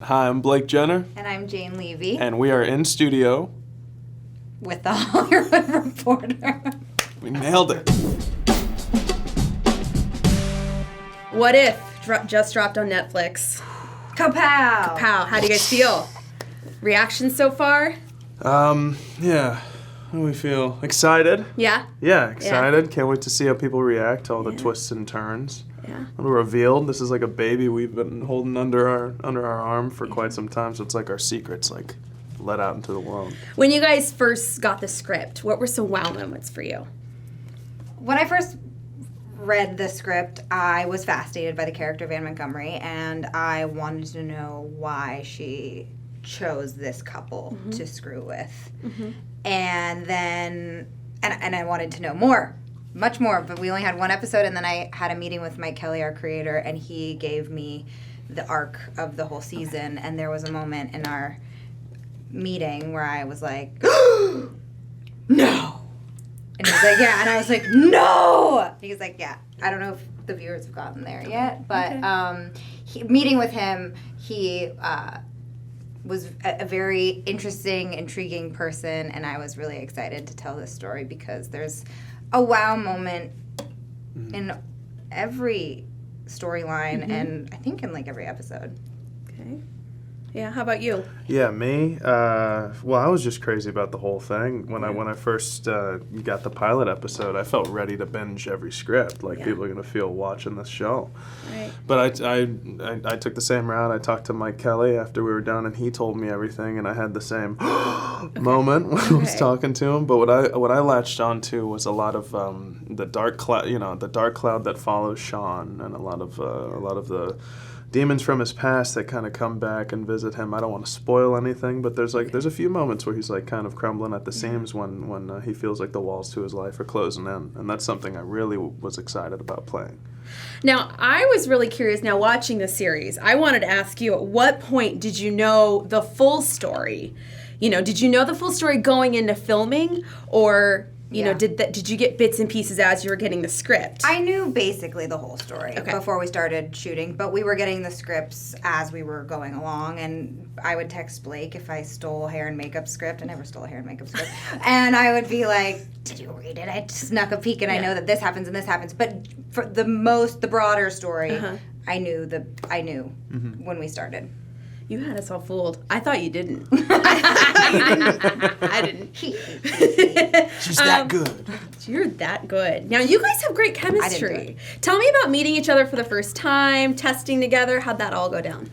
Hi, I'm Blake Jenner. And I'm Jane Levy. And we are in studio. With the Hollywood Reporter. We nailed it. What If just dropped on Netflix. Kapow! Kapow. How do you guys feel? Reactions so far? Yeah. How do we feel? Excited? Yeah? Yeah, excited. Can't wait to see how people react to all the twists and turns. Yeah. When we're revealed, this is like a baby we've been holding under our arm for quite some time, so it's like our secrets, like, let out into the world. When you guys first got the script, what were some wow moments for you? When I first read the script, I was fascinated by the character of Renee Montgomery, and I wanted to know why she chose this couple to screw with. And then, and I wanted to know more. Much more, but we only had one episode, and then I had a meeting with Mike Kelly, our creator, and he gave me the arc of the whole season. And there was a moment in our meeting where I was like, no! And he was like, yeah. And I was like, no! And he was like, yeah. I don't know if the viewers have gotten there yet, but meeting with him, he was a very interesting, intriguing person, and I was really excited to tell this story because there's a wow moment in every storyline and I think in like every episode. Okay. Yeah, how about you? Yeah, me. Well, I was just crazy about the whole thing when I first got the pilot episode. I felt ready to binge every script, like people are gonna feel watching this show. Right. But I took the same route. I talked to Mike Kelly after we were done, and he told me everything, and I had the same moment when I was talking to him. But what I latched onto was a lot of the dark cloud, the dark cloud that follows Sean, and a lot of the demons from his past that kind of come back and visit him. I don't want to spoil anything, but there's a few moments where he's like kind of crumbling at the seams when he feels like the walls to his life are closing in, and that's something I really was excited about playing. Now, I was really curious now watching the series. I wanted to ask you, at what point did you know the full story? Did you know the full story going into filming, or did you get bits and pieces as you were getting the script? I knew basically the whole story before we started shooting, but we were getting the scripts as we were going along, and I would text Blake if I stole a hair and makeup script. I never stole a hair and makeup script. And I would be like, did you read it? I snuck a peek, and I know that this happens and this happens. But for the broader story, I knew when we started. You had us all fooled. I thought you didn't. I didn't. She's that good. You're that good. Now, you guys have great chemistry. Tell me about meeting each other for the first time, testing together. How'd that all go down?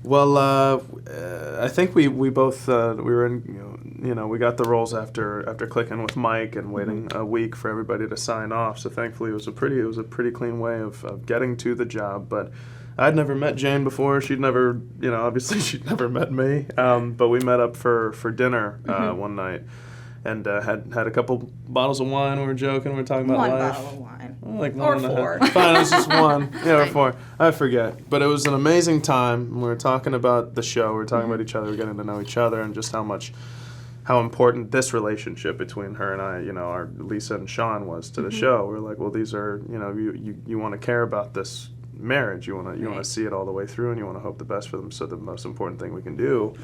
Well, I think we both we were in we got the roles after clicking with Mike and waiting a week for everybody to sign off. So thankfully it was a pretty clean way of getting to the job. But I'd never met Jane before. She'd never, obviously she'd never met me. But we met up for dinner one night, and had a couple bottles of wine. We were joking. We were talking about one life. Bottle of wine. Like or one and a four. half. Fine, it was just one. Yeah, or four. I forget. But it was an amazing time. We were talking about the show. We were talking about each other. We were getting to know each other, and just how important this relationship between her and I, our Lisa and Sean was to the show. We were like, well, these are, you want to care about this marriage. You want to see it all the way through, and you want to hope the best for them. So the most important thing we can do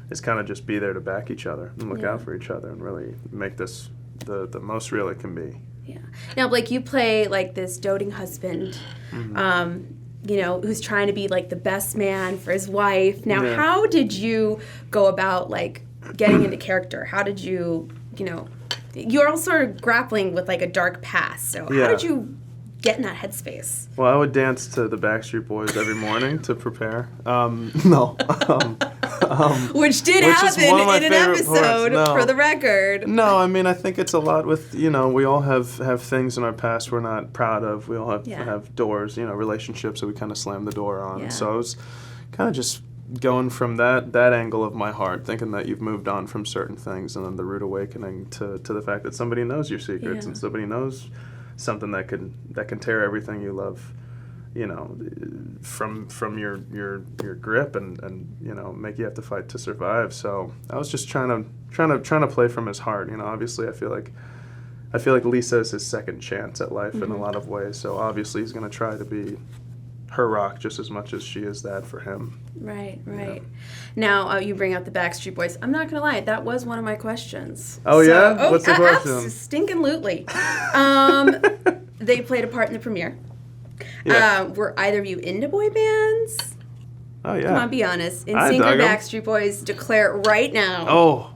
is kind of just be there to back each other and look out for each other and really make this the most real it can be. Yeah. Now, Blake, you play like this doting husband, who's trying to be like the best man for his wife. Now, how did you go about like getting into character? How did you, you're also grappling with like a dark past. So how did you get in that headspace? Well, I would dance to the Backstreet Boys every morning to prepare. Which did happen in an episode, for the record. No, I think it's a lot with, we all have things in our past we're not proud of. We all have doors, relationships that we kind of slam the door on. Yeah. So I was kind of just going from that angle of my heart, thinking that you've moved on from certain things, and then the rude awakening to the fact that somebody knows your secrets and somebody knows something that can tear everything you love, from your grip and make you have to fight to survive. So I was just trying to play from his heart. Obviously I feel like Lisa is his second chance at life in a lot of ways. So obviously he's going to try to be her rock just as much as she is that for him. Right. Now, you bring up the Backstreet Boys. I'm not going to lie, that was one of my questions. Oh, yeah? What's the question? Stinkin'-lutely. They played a part in the premiere. Yeah. Were either of you into boy bands? Oh, yeah. Come on, be honest. I NSYNC or dug 'em. Backstreet Boys, declare it right now. Oh,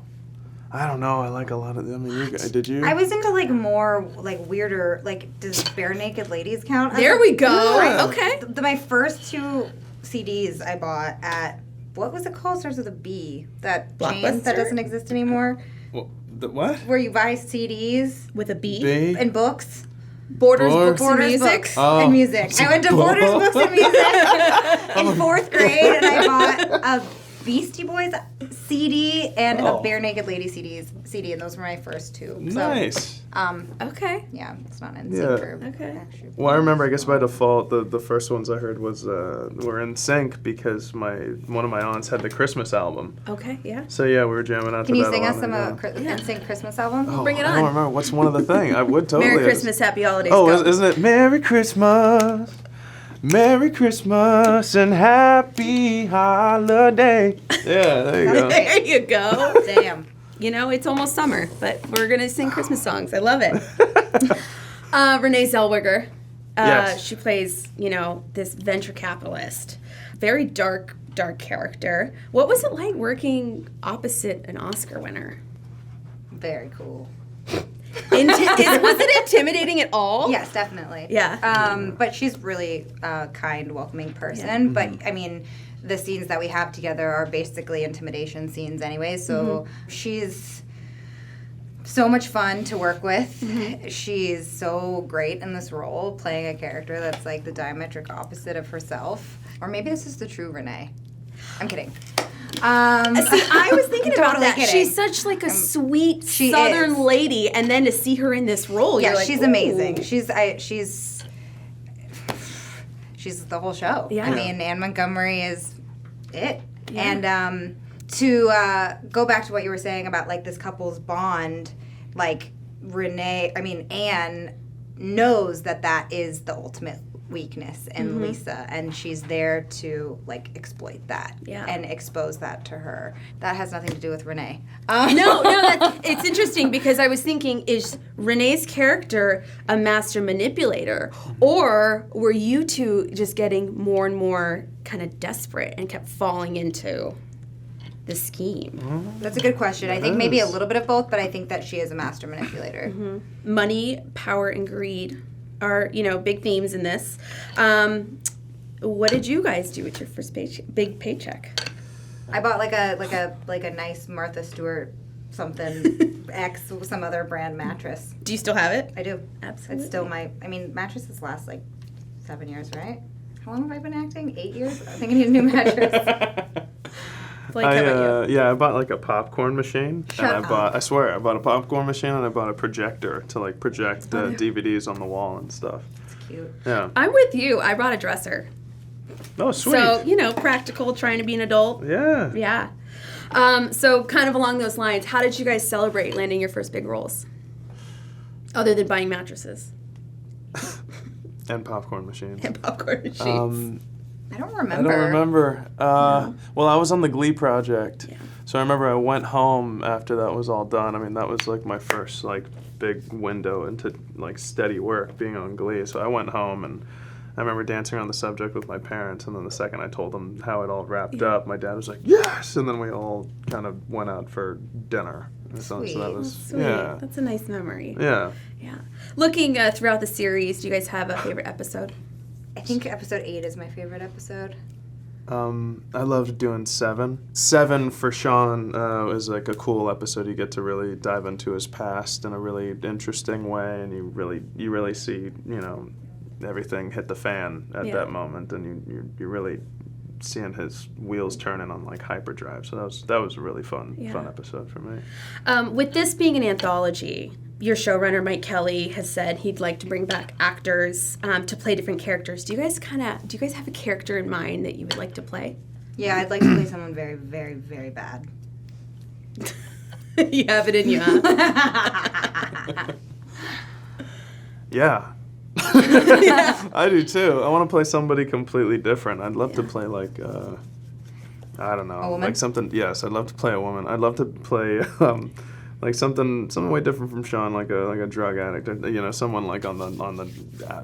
I don't know. I like a lot of them. I mean, you guys, did you? I was into like more like weirder, like does Bare Naked Ladies count? There we go. Yeah. Okay. My first 2 CDs I bought at, what was it called? Starts with a B. That chain Blockbuster? that doesn't exist anymore. Well, the what? Where you buy CDs With a B. B? and books. Borders, Books. Books, and Borders Music. books Oh. and music. I went to Borders Books and Music in 4th grade, and I bought a Beastie Boys CD and Oh. a Bare Naked Lady CD, and those were my first 2. Nice. Okay. Yeah, it's not in Yeah. or Okay. Backstreet Well, I remember, I guess by default, the first ones I heard were in sync because one of my aunts had the Christmas album. Okay, yeah. So yeah, we were jamming out Can to you that sing a us lot. some Yeah. NSYNC Christmas album? Oh, Bring it I on. don't remember. What's one of the thing? I would totally. Merry Christmas, Happy Holidays. Oh, go. isn't it Merry Christmas? Merry Christmas and Happy Holiday. Yeah, there you go. There you go. Damn. You know, it's almost summer, but we're going to sing Christmas songs. I love it. Renée Zellweger. Yes. She plays, this venture capitalist. Very dark character. What was it like working opposite an Oscar winner? Very cool. Was it intimidating at all? Yes, definitely. Yeah. But she's really a kind, welcoming person. Yeah. But I mean, the scenes that we have together are basically intimidation scenes anyway. So she's so much fun to work with. She's so great in this role, playing a character that's like the diametric opposite of herself. Or maybe this is the true Renee. I'm kidding. See, I was thinking about Totally that. kidding. She's such like a sweet she Southern is. lady, and then to see her in this role, Yeah, you're like, she's ooh. amazing. She's the whole show. Yeah. I mean, Anne Montgomery is it. Yeah. And to go back to what you were saying about like this couple's bond, like Anne knows that is the ultimate weakness in Lisa, and she's there to like exploit that and expose that to her. That has nothing to do with Renee. No, it's interesting because I was thinking, is Renee's character a master manipulator, or were you two just getting more and more kind of desperate and kept falling into the scheme? That's a good question. I think maybe a little bit of both, but I think that she is a master manipulator. Money, power, and greed are, big themes in this. What did you guys do with your first big paycheck? I bought like a nice Martha Stewart something some other brand mattress. Do you still have it? I do. Absolutely. It's still mattresses last like 7 years, right? How long have I been acting? 8 years? I think I need a new mattress. Like, how about you? I bought like a popcorn machine. Shut and I swear, I bought a popcorn machine and I bought a projector to like project DVDs on the wall and stuff. It's cute. Yeah. I'm with you. I brought a dresser. Oh, sweet. So, practical, trying to be an adult. Yeah. Yeah. So kind of along those lines, how did you guys celebrate landing your first big roles? Other than buying mattresses. And popcorn machines. And popcorn machines. I don't I remember. don't remember. Well, I was on the Glee project. Yeah. So I remember I went home after that was all done. I mean, that was like my first like big window into like steady work, being on Glee. So I went home and I remember dancing around the subject with my parents, and then the second I told them how it all wrapped up, my dad was like, "Yes!" And then we all kind of went out for dinner. So that was Sweet. yeah. That's a nice memory. Yeah. Yeah. Looking throughout the series, do you guys have a favorite episode? I think episode 8 is my favorite episode. I loved doing 7. 7 for Sean is like a cool episode. You get to really dive into his past in a really interesting way, and you really see everything hit the fan at that moment, and you're really seeing his wheels turning on like hyperdrive. So that was a really fun episode for me. With this being an anthology, your showrunner Mike Kelly has said he'd like to bring back actors to play different characters. Do you guys have a character in mind that you would like to play? Yeah, I'd like to play someone very, very, very bad. You have it in you, huh? Yeah. I do too. I want to play somebody completely different. I'd love to play like I don't know, A woman? like something. Yes, I'd love to play a woman. I'd love to play like something way different from Sean, like a drug addict, or, someone like on the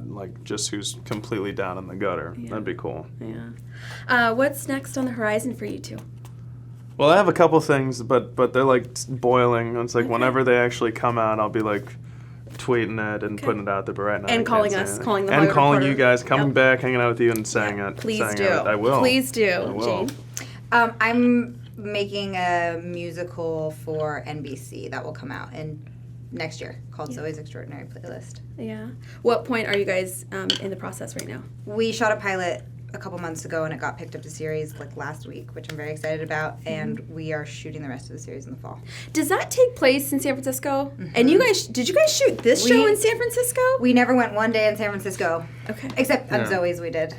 like just who's completely down in the gutter. Yeah. That'd be cool. Yeah. What's next on the horizon for you two? Well, I have a couple things, but they're like boiling. It's like Okay. whenever they actually come out, I'll be like tweeting it and Okay. putting it out there. But right now, And I can't calling say us, anything. calling the and Hollywood calling Reporter. you guys, coming Yep. back, hanging out with you, and saying Yeah. it. Please saying do. it. I will. Please do, I will. Jane. I'm making a musical for NBC that will come out next year called Zoe's Extraordinary Playlist. Yeah. What point are you guys in the process right now? We shot a pilot a couple months ago and it got picked up to series like last week, which I'm very excited about, and we are shooting the rest of the series in the fall. Does that take place in San Francisco? And you guys, did you guys shoot this show in San Francisco? We never went one day in San Francisco. Okay. Except on Yeah. Zoe's we did.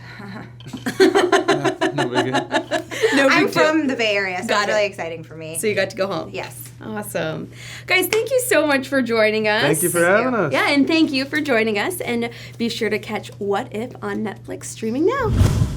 No biggie. No I'm big deal. from the Bay Area, so Got it's it. really exciting for me. So you got to go home. Yes. Awesome. Guys, thank you so much for joining us. Thank you for having us. Yeah, and thank you for joining us. And be sure to catch What If on Netflix streaming now.